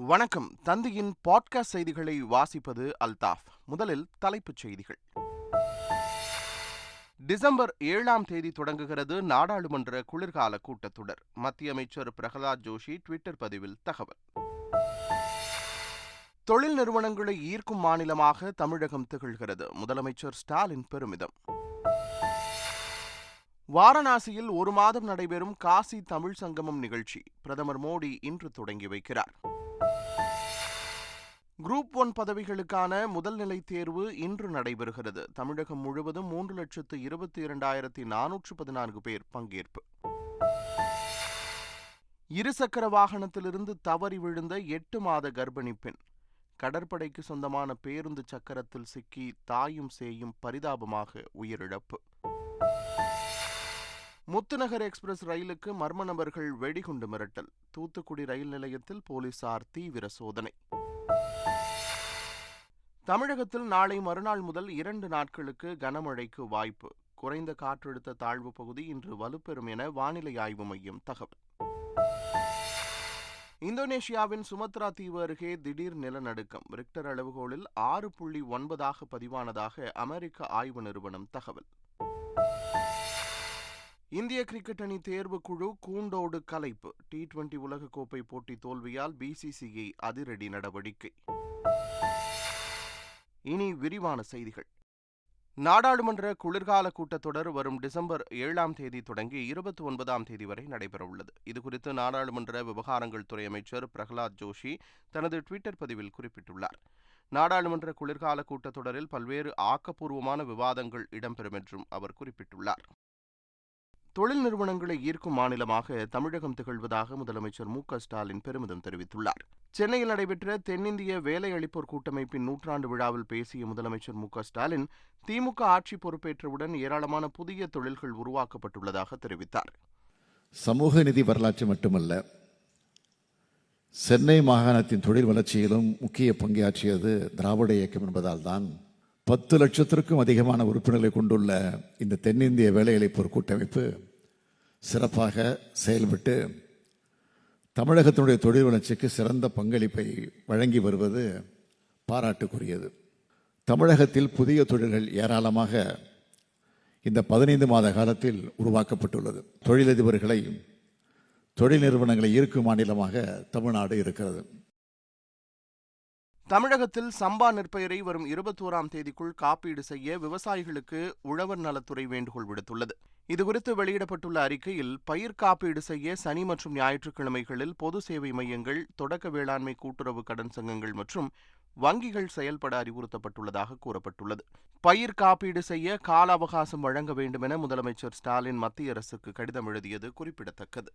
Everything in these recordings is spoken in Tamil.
வணக்கம். தந்தியின் பாட்காஸ்ட் செய்திகளை வாசிப்பது அல்தாஃப். முதலில் தலைப்புச் செய்திகள். டிசம்பர் 7ஆம் தேதி தொடங்குகிறது நாடாளுமன்ற குளிர்கால கூட்டத்தொடர். மத்திய அமைச்சர் பிரகலாத் ஜோஷி ட்விட்டர் பதிவில் தகவல். தொழில் நிறுவனங்களை ஈர்க்கும் மாநிலமாக தமிழகம் திகழ்கிறது. முதலமைச்சர் ஸ்டாலின் பெருமிதம். வாரணாசியில் ஒரு மாதம் நடைபெறும் காசி தமிழ் சங்கமம் நிகழ்ச்சி பிரதமர் மோடி இன்று தொடங்கி வைக்கிறார். குரூப் 1 பதவிகளுக்கான முதல்நிலை தேர்வு இன்று நடைபெறுகிறது. தமிழகம் முழுவதும் 3,22,414 பேர் பங்கேற்பு. இருசக்கர வாகனத்திலிருந்து தவறி விழுந்த 8 மாத கர்ப்பிணி பெண். கடற்படைக்கு சொந்தமான பேருந்து சக்கரத்தில் சிக்கி தாயும் சேயும் பரிதாபமாக உயிரிழப்பு. முத்துநகர் எக்ஸ்பிரஸ் ரயிலுக்கு மர்ம நபர்கள் வெடிகுண்டு மிரட்டல். தூத்துக்குடி ரயில் நிலையத்தில் போலீசார் தீவிர சோதனை. தமிழகத்தில் நாளை மறுநாள் முதல் 2 நாட்களுக்கு கனமழைக்கு வாய்ப்பு. குறைந்த காற்றழுத்த தாழ்வு பகுதி இன்று வலுப்பெறும் என வானிலை ஆய்வு மையம் தகவல். இந்தோனேஷியாவின் சுமத்ரா தீவு அருகே திடீர் நிலநடுக்கம். ரிக்டர் அளவுகோலில் 6.9 பதிவானதாக அமெரிக்க ஆய்வு நிறுவனம் தகவல். இந்திய கிரிக்கெட் அணி தேர்வுக்குழு கூண்டோடு கலைப்பு. T20 உலகக்கோப்பை போட்டி தோல்வியால் BCCI அதிரடி நடவடிக்கை. இனி விரிவான செய்திகள். நாடாளுமன்ற குளிர்கால கூட்டத்தொடர் வரும் டிசம்பர் 7ஆம் தேதி தொடங்கி 29ஆம் தேதி வரை நடைபெறவுள்ளது. இதுகுறித்து நாடாளுமன்ற விவகாரங்கள் துறை அமைச்சர் பிரகலாத் ஜோஷி தனது ட்விட்டர் பதிவில் குறிப்பிட்டுள்ளார். நாடாளுமன்ற குளிர்கால கூட்டத்தொடரில் பல்வேறு ஆக்கப்பூர்வமான விவாதங்கள் இடம்பெறும் என்றும் அவர் குறிப்பிட்டுள்ளார். தொழில் நிறுவனங்களை ஈர்க்கும் மாநிலமாக தமிழகம் திகழ்வதாக முதலமைச்சர் ஸ்டாலின் பெருமிதம் தெரிவித்துள்ளார். சென்னையில் நடைபெற்ற தென்னிந்திய வேலை அளிப்போர் கூட்டமைப்பின் 100ஆண்டு விழாவில் பேசிய முதலமைச்சர் ஸ்டாலின், திமுக ஆட்சி பொறுப்பேற்றவுடன் ஏராளமான புதிய தொழில்கள் உருவாக்கப்பட்டுள்ளதாக தெரிவித்தார். சமூக நிதி வரலாற்று மட்டுமல்ல, சென்னை மாகாணத்தின் தொழில் வளர்ச்சியிலும் முக்கிய பங்காற்றியது திராவிட இயக்கம் என்பதால் தான் 10 லட்சத்திற்கும் அதிகமான உறுப்பினர்களை கொண்டுள்ள இந்த தென்னிந்திய வேலை அளிப்போர் கூட்டமைப்பு சிறப்பாக செயல்பட்டு தமிழகத்தினுடைய தொழில் வளர்ச்சிக்கு சிறந்த பங்களிப்பை வழங்கி வருவது பாராட்டுக்குரியது. தமிழகத்தில் புதிய தொழில்கள் ஏராளமாக இந்த 15 மாத காலத்தில் உருவாக்கப்பட்டுள்ளது. தொழிலதிபர்களை, தொழில் நிறுவனங்களை ஈர்க்கும் மாநிலமாக தமிழ்நாடு இருக்கிறது. தமிழகத்தில் சம்பா நெற்பயிரை வரும் 21ஆம் தேதிக்குள் காப்பீடு செய்ய விவசாயிகளுக்கு உழவர் நலத்துறை வேண்டுகோள் விடுத்துள்ளது. இதுகுறித்து வெளியிடப்பட்டுள்ள அறிக்கையில், பயிர் காப்பீடு செய்ய சனி மற்றும் ஞாயிற்றுக்கிழமைகளில் பொது சேவை மையங்கள், தொடக்க வேளாண்மை கூட்டுறவு கடன் சங்கங்கள் மற்றும் வங்கிகள் செயல்பட அறிவுறுத்தப்பட்டுள்ளதாக கூறப்பட்டுள்ளது. பயிர் காப்பீடு செய்ய கால அவகாசம் வழங்க வேண்டும் என முதலமைச்சர் ஸ்டாலின் மத்திய அரசுக்கு கடிதம் எழுதியது குறிப்பிடத்தக்கது.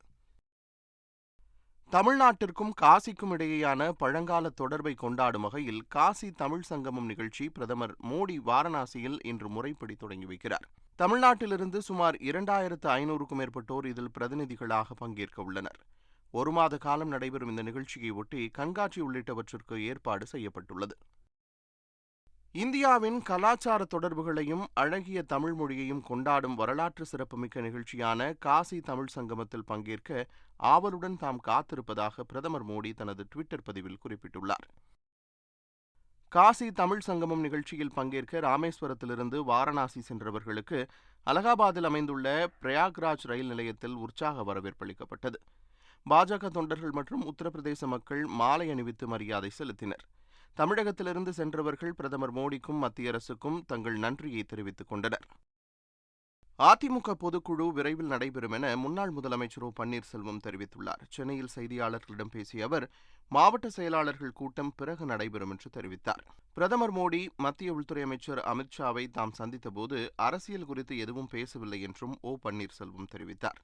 தமிழ்நாட்டிற்கும் காசிக்கும் இடையேயான பழங்கால தொடர்பை கொண்டாடும் வகையில் காசி தமிழ் சங்கமம் நிகழ்ச்சி பிரதமர் மோடி வாரணாசியில் இன்று முறைப்படி தொடங்கி வைக்கிறார். தமிழ்நாட்டிலிருந்து சுமார் 2500க்கும் மேற்பட்டோர் இதில் பிரதிநிதிகளாக பங்கேற்க உள்ளனர். 1 மாத காலம் நடைபெறும் இந்த நிகழ்ச்சியை ஒட்டி கண்காட்சி உள்ளிட்டவற்றிற்கு ஏற்பாடு செய்யப்பட்டுள்ளது. இந்தியாவின் கலாச்சார தொடர்புகளையும் அழகிய தமிழ் மொழியையும் கொண்டாடும் வரலாற்று சிறப்புமிக்க நிகழ்ச்சியான காசி தமிழ் சங்கமத்தில் பங்கேற்க ஆவலுடன் தாம் காத்திருப்பதாக பிரதமர் மோடி தனது ட்விட்டர் பதிவில் குறிப்பிட்டுள்ளார். காசி தமிழ் சங்கமம் நிகழ்ச்சியில் பங்கேற்க ராமேஸ்வரத்திலிருந்து வாரணாசி சென்றவர்களுக்கு அலகாபாத்தில் அமைந்துள்ள பிரயாக்ராஜ் ரயில் நிலையத்தில் உற்சாக வரவேற்பளிக்கப்பட்டது. பாஜக தொண்டர்கள் மற்றும் உத்தரப்பிரதேச மக்கள் மாலை அணிவித்து மரியாதை செலுத்தினர். தமிழகத்திலிருந்து சென்றவர்கள் பிரதமர் மோடிக்கும் மத்திய அரசுக்கும் தங்கள் நன்றியை தெரிவித்துக் கொண்டனர். அதிமுக பொதுக்குழு விரைவில் நடைபெறும் என முன்னாள் முதலமைச்சர் பன்னீர்செல்வம் தெரிவித்துள்ளார். சென்னையில் செய்தியாளர்களிடம் பேசிய அவர், மாவட்ட செயலாளர்கள் கூட்டம் பிறகு நடைபெறும் என்று தெரிவித்தார். பிரதமர் மோடி மத்திய உள்துறை அமைச்சர் அமித்ஷாவை தாம் சந்தித்தபோது அரசியல் குறித்து எதுவும் பேசவில்லை என்றும் பன்னீர்செல்வம் தெரிவித்தார்.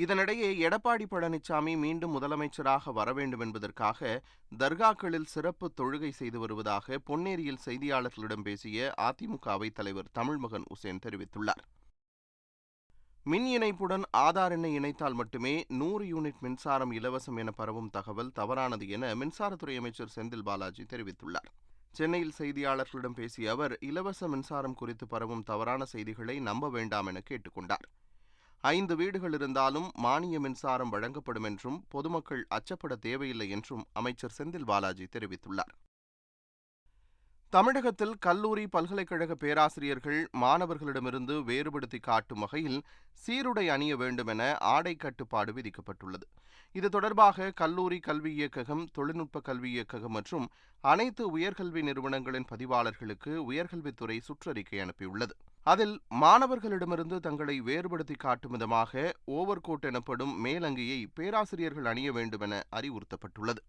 இதனிடையே எடப்பாடி பழனிசாமி மீண்டும் முதலமைச்சராக வர வேண்டும் என்பதற்காக தர்காக்களில் சிறப்பு தொழுகை செய்து வருவதாக பொன்னேரியில் செய்தியாளர்களிடம் பேசிய அதிமுக அவைத் தலைவர் தமிழ்மகன் உசேன் தெரிவித்துள்ளார். மின் இணைப்புடன் ஆதார் எண்ணை இணைத்தால் மட்டுமே 100 யூனிட் மின்சாரம் இலவசம் என பரவும் தகவல் தவறானது என மின்சாரத்துறை அமைச்சர் செந்தில் பாலாஜி தெரிவித்துள்ளார். சென்னையில் செய்தியாளர்களிடம் பேசிய அவர், இலவச மின்சாரம் குறித்து பரவும் தவறான செய்திகளை நம்ப வேண்டாம் என கேட்டுக் கொண்டார். 5 வீடுகள் இருந்தாலும் மானிய மின்சாரம் வழங்கப்படும் என்றும் பொதுமக்கள் அச்சப்பட தேவையில்லை என்றும் அமைச்சர் செந்தில் பாலாஜி தெரிவித்துள்ளார். தமிழகத்தில் கல்லூரி, பல்கலைக்கழக பேராசிரியர்கள் மாணவர்களிடமிருந்து வேறுபடுத்தி காட்டும் வகையில் சீருடை அணிய வேண்டும் என ஆடை கட்டுப்பாடு விதிக்கப்பட்டுள்ளது. இது தொடர்பாக கல்லூரி கல்வி இயக்ககம், தொழில்நுட்ப கல்வி இயக்ககம் மற்றும் அனைத்து உயர்கல்வி நிறுவனங்களின் பதிவாளர்களுக்கு உயர்கல்வித்துறை சுற்றறிக்கை அனுப்பியுள்ளது. அதில் மாணவர்களிடமிருந்து தங்களை வேறுபடுத்தி காட்டும் விதமாக ஓவர்கோட் எனப்படும் மேலங்கியை பேராசிரியர்கள் அணிய வேண்டும் என அறிவுறுத்தப்பட்டுள்ளது.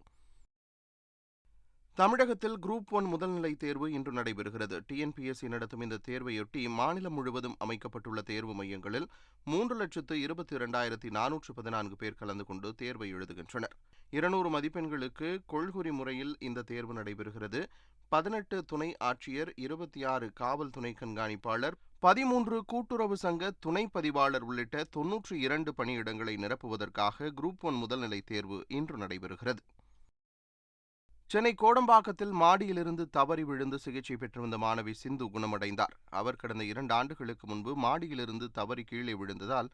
தமிழகத்தில் குரூப் 1 முதல்நிலை தேர்வு இன்று நடைபெறுகிறது. டிஎன்பிஎஸ்சி நடத்தும் இந்த தேர்வையொட்டி மாநிலம் முழுவதும் அமைக்கப்பட்டுள்ள தேர்வு மையங்களில் 3,22,414 பேர் கலந்து கொண்டு தேர்வை எழுதுகின்றனர். 200 மதிப்பெண்களுக்கு கொள்குறி முறையில் இந்த தேர்வு நடைபெறுகிறது. 18 துணை ஆட்சியர், 26 காவல் துணை கண்காணிப்பாளர், 13 கூட்டுறவு சங்க துணை பதிவாளர் உள்ளிட்ட 92 பணியிடங்களை நிரப்புவதற்காக குரூப் 1 முதல்நிலை தேர்வு இன்று நடைபெறுகிறது. சென்னை கோடம்பாக்கத்தில் மாடியிலிருந்து தவறி விழுந்து சிகிச்சை பெற்று வந்த மாணவி சிந்து குணமடைந்தார். அவர் கடந்த 2 ஆண்டுகளுக்கு முன்பு மாடியிலிருந்து தவறி கீழே விழுந்ததால்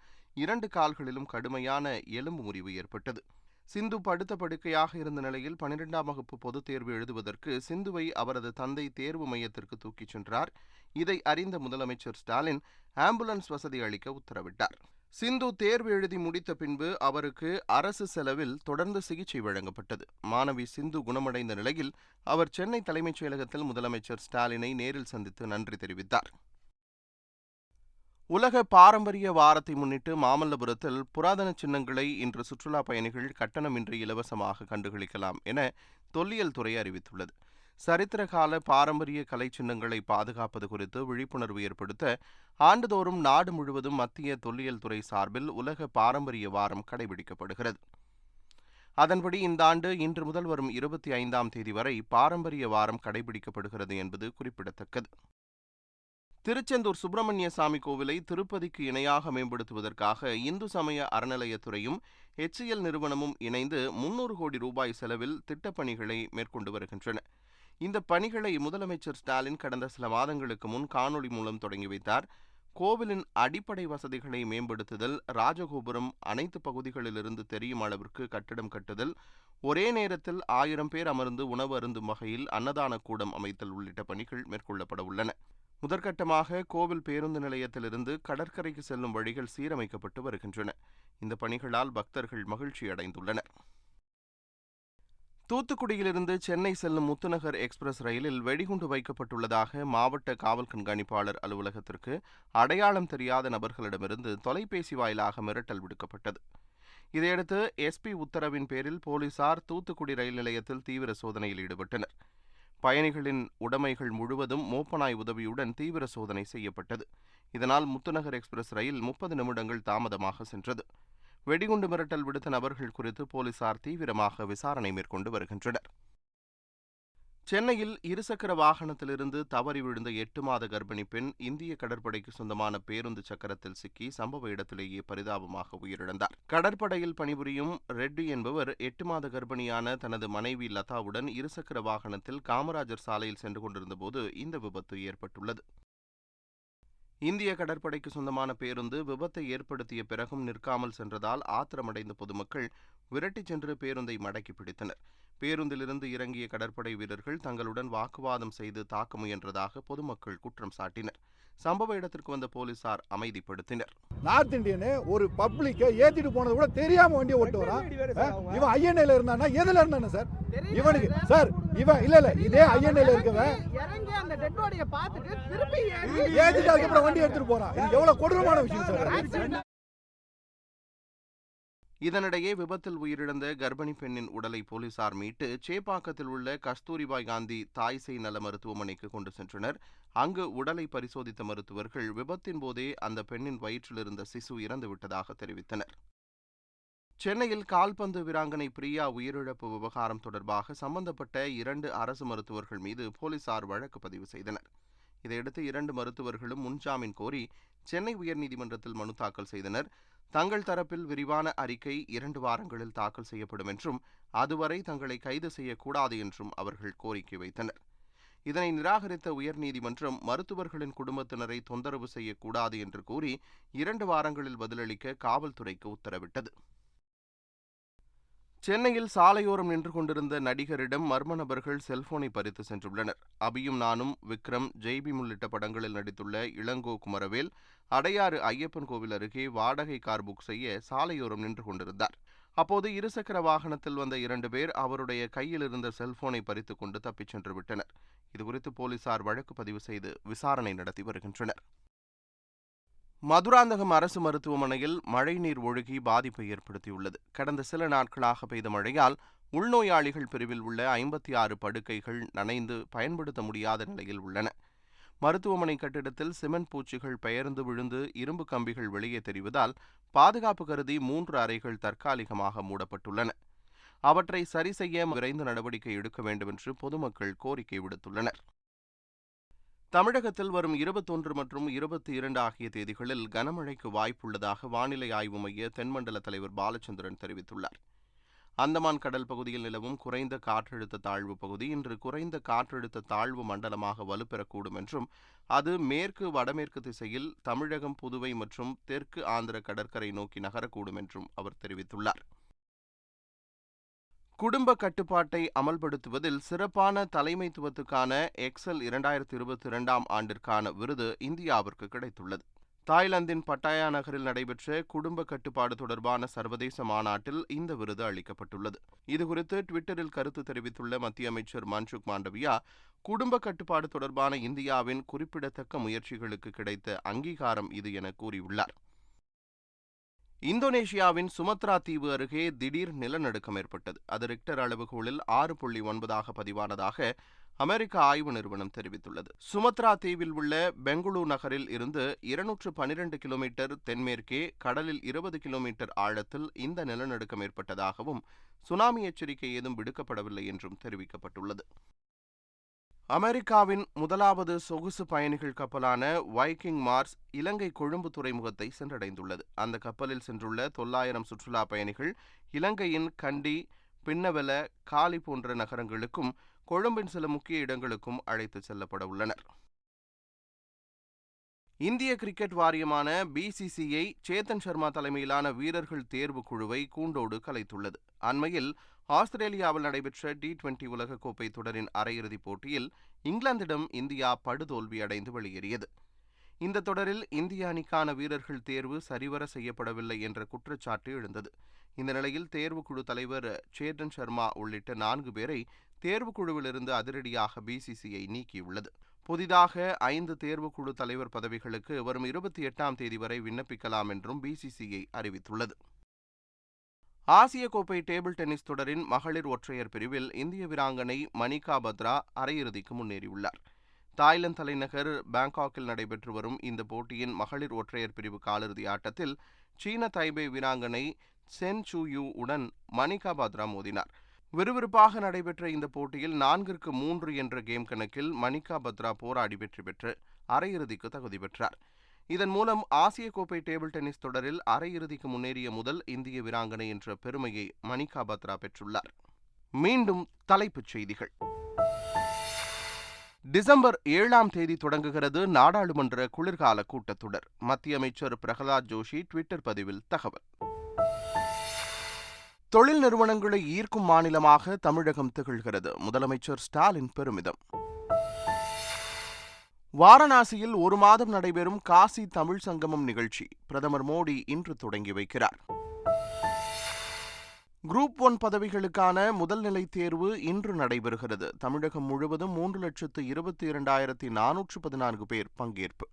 2 கால்களிலும் கடுமையான எலும்பு முறிவு ஏற்பட்டது. சிந்து படுத்த படுக்கையாக இருந்த நிலையில் 12ஆம் வகுப்பு பொதுத் தேர்வு எழுதுவதற்கு சிந்துவை அவரது தந்தை தேர்வு மையத்திற்கு தூக்கிச் சென்றார். இதை அறிந்த முதலமைச்சர் ஸ்டாலின் ஆம்புலன்ஸ் வசதி அளிக்க உத்தரவிட்டார். சிந்து தேர்வு எழுதி முடித்த பின்பு அவருக்கு அரசு செலவில் தொடர்ந்து சிகிச்சை வழங்கப்பட்டது. மாணவி சிந்து குணமடைந்த நிலையில் அவர் சென்னை தலைமைச் செயலகத்தில் முதலமைச்சர் ஸ்டாலினை நேரில் சந்தித்து நன்றி தெரிவித்தார். உலக பாரம்பரிய வாரத்தை முன்னிட்டு மாமல்லபுரத்தில் புராதன சின்னங்களை இன்று சுற்றுலா பயணிகள் கட்டணமின்றி இலவசமாக கண்டுகளிக்கலாம் என தொல்லியல் துறை அறிவித்துள்ளது. சரித்திர கால பாரம்பரிய கலை சின்னங்களை பாதுகாப்பது குறித்து விழிப்புணர்வு ஏற்படுத்த ஆண்டுதோறும் நாடு முழுவதும் மத்திய தொல்லியல் துறை சார்பில் உலக பாரம்பரிய வாரம் கடைபிடிக்கப்படுகிறது. அதன்படி இந்த ஆண்டு இன்று முதல் வரும் 25ஆம் தேதி வரை பாரம்பரிய வாரம் கடைபிடிக்கப்படுகிறது என்பது குறிப்பிடத்தக்கது. திருச்செந்தூர் சுப்பிரமணிய சாமி கோவிலை திருப்பதிக்கு இணையாக மேம்படுத்துவதற்காக இந்து சமய அறநிலையத்துறையும் HCL நிறுவனமும் இணைந்து 300 கோடி ரூபாய் செலவில் திட்டப்பணிகளை மேற்கொண்டு வருகின்றன. இந்த பணிகளை முதலமைச்சர் ஸ்டாலின் கடந்த சில மாதங்களுக்கு முன் காணொலி மூலம் தொடங்கி வைத்தார். கோவிலின் அடிப்படை வசதிகளை மேம்படுத்துதல், ராஜகோபுரம் அனைத்து பகுதிகளிலிருந்து தெரியும் அளவிற்கு கட்டிடம் கட்டுதல், ஒரே நேரத்தில் 1000 பேர் அமர்ந்து உணவு அருந்தும் வகையில் அன்னதான கூடம் அமைத்தல் உள்ளிட்ட பணிகள் மேற்கொள்ளப்பட உள்ளன. முதற்கட்டமாக கோவில் பேருந்து நிலையத்திலிருந்து கடற்கரைக்கு செல்லும் வழிகள் சீரமைக்கப்பட்டு வருகின்றன. இந்த பணிகளால் பக்தர்கள் மகிழ்ச்சி அடைந்துள்ளனர். தூத்துக்குடியிலிருந்து சென்னை செல்லும் முத்துநகர் எக்ஸ்பிரஸ் ரயிலில் வெடிகுண்டு வைக்கப்பட்டுள்ளதாக மாவட்ட காவல் கண்காணிப்பாளர் அலுவலகத்திற்கு அடையாளம் தெரியாத நபர்களிடமிருந்து தொலைபேசி வாயிலாக மிரட்டல் விடுக்கப்பட்டது. இதையடுத்து SP உத்தரவின் பேரில் போலீசார் தூத்துக்குடி ரயில் நிலையத்தில் தீவிர சோதனையில் ஈடுபட்டனர். பயணிகளின் உடைமைகள் முழுவதும் மோப்பநாய் உதவியுடன் தீவிர சோதனை செய்யப்பட்டது. இதனால் முத்துநகர் எக்ஸ்பிரஸ் ரயில் 30 நிமிடங்கள் தாமதமாக சென்றது. வெடிகுண்டு மிரட்டல் விடுத்த நபர்கள் குறித்து போலீசார் தீவிரமாக விசாரணை மேற்கொண்டு வருகின்றனர். சென்னையில் இருசக்கர வாகனத்திலிருந்து தவறி விழுந்த 8 மாத கர்ப்பிணி பெண் இந்திய கடற்படைக்கு சொந்தமான பேருந்து சக்கரத்தில் சிக்கி சம்பவ இடத்திலேயே பரிதாபமாக உயிரிழந்தார். கடற்படையில் பணிபுரியும் ரெட்டி என்பவர் 8 மாத கர்ப்பிணியான தனது மனைவி லதாவுடன் இருசக்கர வாகனத்தில் காமராஜர் சாலையில் சென்று கொண்டிருந்தபோது இந்த விபத்து ஏற்பட்டுள்ளது. இந்திய கடற்படைக்கு சொந்தமான பேருந்து விபத்தை ஏற்படுத்திய பிறகும் நிற்காமல் சென்றதால் ஆத்திரமடைந்த பொதுமக்கள் விரட்டிச் சென்று பேருந்தை மடக்கி பிடித்தனர். பேருந்திலிருந்து இறங்கிய கடற்படை வீரர்கள் தங்களுடன் வாக்குவாதம் செய்து தாக்க முயன்றதாக பொதுமக்கள் குற்றம் சாட்டினர். சம்பவ இடத்திற்கு வந்த போலீசார் அமைதிப்படுத்தினர். நார்த் இந்தியன் ஒரு பப்ளிக்கை ஏத்திட்டு போனது கூட தெரியாம வண்டியை ஓட்டு வரான். இவன் ஐஎன்ஏல இருந்தானா எதுல இருந்தானே சார் இவனுக்கு சார் இவன் இல்ல இதே ஐஎன்ஏல இருக்கவன் ஏத்திட்டு அதுக்கப்புறம் வண்டி எடுத்துட்டு போறான். இது எவ்வளவு கொடூரமான விஷயம் சார். இதனிடையே விபத்தில் உயிரிழந்த கர்ப்பிணி பெண்ணின் உடலை போலீசார் மீட்டு சேப்பாக்கத்தில் உள்ள கஸ்தூரிபாய் காந்தி தாய்சேய் நல மருத்துவமனைக்கு கொண்டு சென்றனர். அங்கு உடலை பரிசோதித்த மருத்துவர்கள் விபத்தின் போதே அந்த பெண்ணின் வயிற்றில் இருந்த சிசு இறந்துவிட்டதாக தெரிவித்தனர். சென்னையில் கால்பந்து வீராங்கனை பிரியா உயிரிழப்பு விவகாரம் தொடர்பாக சம்பந்தப்பட்ட 2 அரசு மருத்துவர்கள் மீது போலீசார் வழக்கு பதிவு செய்தனர். இதையடுத்து 2 மருத்துவர்களும் முன்ஜாமீன் கோரி சென்னை உயர்நீதிமன்றத்தில் மனு தாக்கல் செய்தனர். தங்கள் தரப்பில் விரிவான அறிக்கை 2 வாரங்களில் தாக்கல் செய்யப்படும் என்றும் அதுவரை தங்களை கைது செய்யக்கூடாது என்றும் அவர்கள் கோரிக்கை வைத்தனர். இதனை நிராகரித்த உயர்நீதிமன்றம் மருத்துவர்களின் குடும்பத்தினரை தொந்தரவு செய்யக்கூடாது என்று கூறி 2 வாரங்களில் பதிலளிக்க காவல்துறைக்கு உத்தரவிட்டது. சென்னையில் சாலையோரம் நின்று கொண்டிருந்த நடிகரிடம் மர்ம நபர்கள் செல்போனை பறித்து சென்றுள்ளனர். அபியும் நானும், விக்ரம், ஜெய்பீம் உள்ளிட்ட படங்களில் நடித்துள்ள இளங்கோ குமரவேல் அடையாறு ஐயப்பன் கோவில் அருகே வாடகை கார் புக் செய்ய சாலையோரம் நின்று கொண்டிருந்தார். அப்போது இருசக்கர வாகனத்தில் வந்த 2 பேர் அவருடைய கையில் இருந்த செல்போனை பறித்துக் கொண்டு தப்பிச் சென்று விட்டனர். இதுகுறித்து போலீசார் வழக்கு பதிவு செய்து விசாரணை நடத்தி வருகின்றனர். மதுராந்தகம் அரசு மருத்துவமனையில் மழைநீர் ஒழுகி பாதிப்பை ஏற்படுத்தியுள்ளது. கடந்த சில நாட்களாக பெய்த மழையால் உள்நோயாளிகள் பிரிவில் உள்ள 56 படுக்கைகள் நனைந்து பயன்படுத்த முடியாத நிலையில் உள்ளன. மருத்துவமனை கட்டிடத்தில் சிமெண்ட் பூச்சிகள் பெயர்ந்து விழுந்து இரும்பு கம்பிகள் வெளியே தெரிவதால் பாதுகாப்பு கருதி 3 அறைகள் தற்காலிகமாக மூடப்பட்டுள்ளன. அவற்றை சரி செய்ய விரைந்து நடவடிக்கை எடுக்க வேண்டும் என்று பொதுமக்கள் கோரிக்கை விடுத்துள்ளனர். தமிழகத்தில் வரும் 21 மற்றும் 22 ஆகிய தேதிகளில் கனமழைக்கு வாய்ப்புள்ளதாக வானிலை ஆய்வு மைய தென்மண்டல தலைவர் பாலச்சந்திரன் தெரிவித்துள்ளார். அந்தமான் கடல் பகுதியில் நிலவும் குறைந்த காற்றழுத்த தாழ்வு பகுதி இன்று குறைந்த காற்றழுத்த தாழ்வு மண்டலமாக வலுப்பெறக்கூடும் என்றும் அது மேற்கு வடமேற்கு திசையில் தமிழகம், புதுவை மற்றும் தெற்கு ஆந்திர கடற்கரை நோக்கி நகரக்கூடும் என்றும் அவர் தெரிவித்துள்ளார். குடும்ப கட்டுப்பாட்டை அமல்படுத்துவதில் சிறப்பான தலைமைத்துவத்துக்கான எக்ஸல் 2022 ஆண்டிற்கான விருது இந்தியாவிற்கு கிடைத்துள்ளது. தாய்லாந்தின் பட்டாயா நகரில் நடைபெற்ற குடும்ப கட்டுப்பாடு தொடர்பான சர்வதேச மாநாட்டில் இந்த விருது அளிக்கப்பட்டுள்ளது. இதுகுறித்து ட்விட்டரில் கருத்து தெரிவித்துள்ள மத்திய அமைச்சர் மன்சுக் மாண்டவியா, குடும்ப கட்டுப்பாடு தொடர்பான இந்தியாவின் குறிப்பிடத்தக்க முயற்சிகளுக்கு கிடைத்த அங்கீகாரம் இது என கூறியுள்ளார். இந்தோனேஷியாவின் சுமத்ரா தீவு அருகே திடீர் நிலநடுக்கம் ஏற்பட்டது. அது ரிக்டர் அளவுகோலில் 6.9 பதிவானதாக அமெரிக்க ஆய்வு நிறுவனம் தெரிவித்துள்ளது. சுமத்ரா தீவில் உள்ள பெங்களூரு நகரில் இருந்து 212 கிலோமீட்டர் தென்மேற்கே கடலில் 20 கிலோமீட்டர் ஆழத்தில் இந்த நிலநடுக்கம் ஏற்பட்டதாகவும் சுனாமி எச்சரிக்கை ஏதும் விடுக்கப்படவில்லை என்றும் தெரிவிக்கப்பட்டுள்ளது. அமெரிக்காவின் முதலாவது சொகுசு பயணிகள் கப்பலான வைக்கிங் மார்ஸ் இலங்கை கொழும்பு துறைமுகத்தை சென்றடைந்துள்ளது. அந்த கப்பலில் சென்றுள்ள 900 சுற்றுலா பயணிகள் இலங்கையின் கண்டி, பின்னவெல, காலி போன்ற நகரங்களுக்கும் கொழும்பின் சில முக்கிய இடங்களுக்கும் அழைத்து செல்லப்பட உள்ளனர். இந்திய கிரிக்கெட் வாரியமான BCCI சேத்தன் சர்மா தலைமையிலான வீரர்கள் தேர்வு குழுவை கூண்டோடு கலைத்துள்ளது. அண்மையில் ஆஸ்திரேலியாவில் நடைபெற்ற T20 உலகக்கோப்பை தொடரின் அரையிறுதிப் போட்டியில் இங்கிலாந்திடம் இந்தியா படுதோல்வி அடைந்து வெளியேறியது. இந்த தொடரில் இந்திய அணிக்கான வீரர்கள் தேர்வு சரிவர செய்யப்படவில்லை என்ற குற்றச்சாட்டு எழுந்தது. இந்த நிலையில் தேர்வுக்குழு தலைவர் சேத்தன் சர்மா உள்ளிட்ட 4 பேரை தேர்வுக்குழுவிலிருந்து அதிரடியாக BCCI நீக்கியுள்ளது. புதிதாக 5 தேர்வுக்குழு தலைவர் பதவிகளுக்கு வரும் 28ஆம் தேதி வரை விண்ணப்பிக்கலாம் என்றும் BCCI அறிவித்துள்ளது. ஆசிய கோப்பை டேபிள் டென்னிஸ் தொடரின் மகளிர் ஒற்றையர் பிரிவில் இந்திய வீராங்கனை மணிகா பத்ரா அரையிறுதிக்கு முன்னேறியுள்ளார். தாய்லாந்து தலைநகர் பாங்காக்கில் நடைபெற்று வரும் இந்த போட்டியின் மகளிர் ஒற்றையர் பிரிவு காலிறுதி ஆட்டத்தில் சீன தைபே வீராங்கனை சென் சூயூ உடன் மணிகா பத்ரா மோதினார். விறுவிறுப்பாக நடைபெற்ற இந்த போட்டியில் 4-3 என்ற கேம் கணக்கில் மணிகா பத்ரா போராடி வெற்றி பெற்று அரையிறுதிக்கு தகுதி பெற்றார். இதன் மூலம் ஆசிய கோப்பை டேபிள் டென்னிஸ் தொடரில் அரையிறுதிக்கு முன்னேறிய முதல் இந்திய வீராங்கனை என்ற பெருமையை மணிகா பத்ரா பெற்றுள்ளார். மீண்டும் தலைப்புச் செய்திகள். டிசம்பர் 7ஆம் தேதி தொடங்குகிறது நாடாளுமன்ற குளிர்கால கூட்டத்தொடர். மத்திய அமைச்சர் பிரகலாத் ஜோஷி ட்விட்டர் பதிவில் தகவல். தொழில் நிறுவனங்களை ஈர்க்கும் மாநிலமாக தமிழகம் திகழ்கிறது. முதலமைச்சர் ஸ்டாலின் பெருமிதம். வாரணாசியில் 1 மாதம் நடைபெறும் காசி தமிழ் சங்கமம் நிகழ்ச்சி பிரதமர் மோடி இன்று தொடங்கி வைக்கிறார். குரூப் 1 பதவிகளுக்கான முதல் நிலை தேர்வு இன்று நடைபெறுகிறது. தமிழகம் முழுவதும் 3,22,414 பேர் பங்கேற்பு.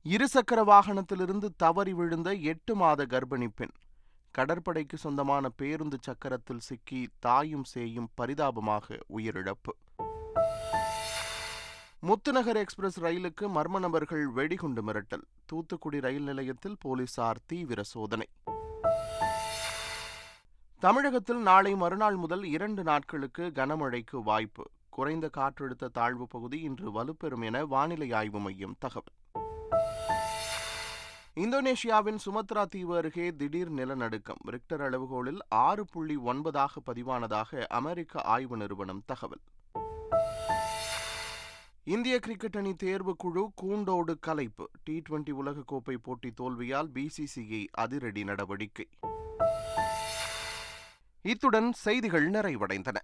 இருசக்கர வாகனத்திலிருந்து தவறி விழுந்த 8 மாத கர்ப்பிணி பெண். கடற்படைக்கு சொந்தமான பேருந்து சக்கரத்தில் சிக்கி தாயும் சேயும் பரிதாபமாக உயிரிழப்பு. முத்துநகர் எக்ஸ்பிரஸ் ரயிலுக்கு மர்ம நபர்கள் வெடிகுண்டு மிரட்டல். தூத்துக்குடி ரயில் நிலையத்தில் போலீசார் தீவிர சோதனை. தமிழகத்தில் நாளை மறுநாள் முதல் 2 நாட்களுக்கு கனமழைக்கு வாய்ப்பு. குறைந்த காற்றழுத்த தாழ்வு பகுதி இன்று வலுப்பெறும் என வானிலை ஆய்வு மையம் தகவல். இந்தோனேஷியாவின் சுமத்ரா தீவு அருகே திடீர் நிலநடுக்கம். ரிக்டர் அளவுகோலில் 6.9 பதிவானதாக அமெரிக்க ஆய்வு நிறுவனம் தகவல். இந்திய கிரிக்கெட் அணி தேர்வுக்குழு கூண்டோடு கலைப்பு. T20 உலகக்கோப்பை போட்டி தோல்வியால் BCCI அதிரடி நடவடிக்கை. இத்துடன் செய்திகள் நிறைவடைந்தன.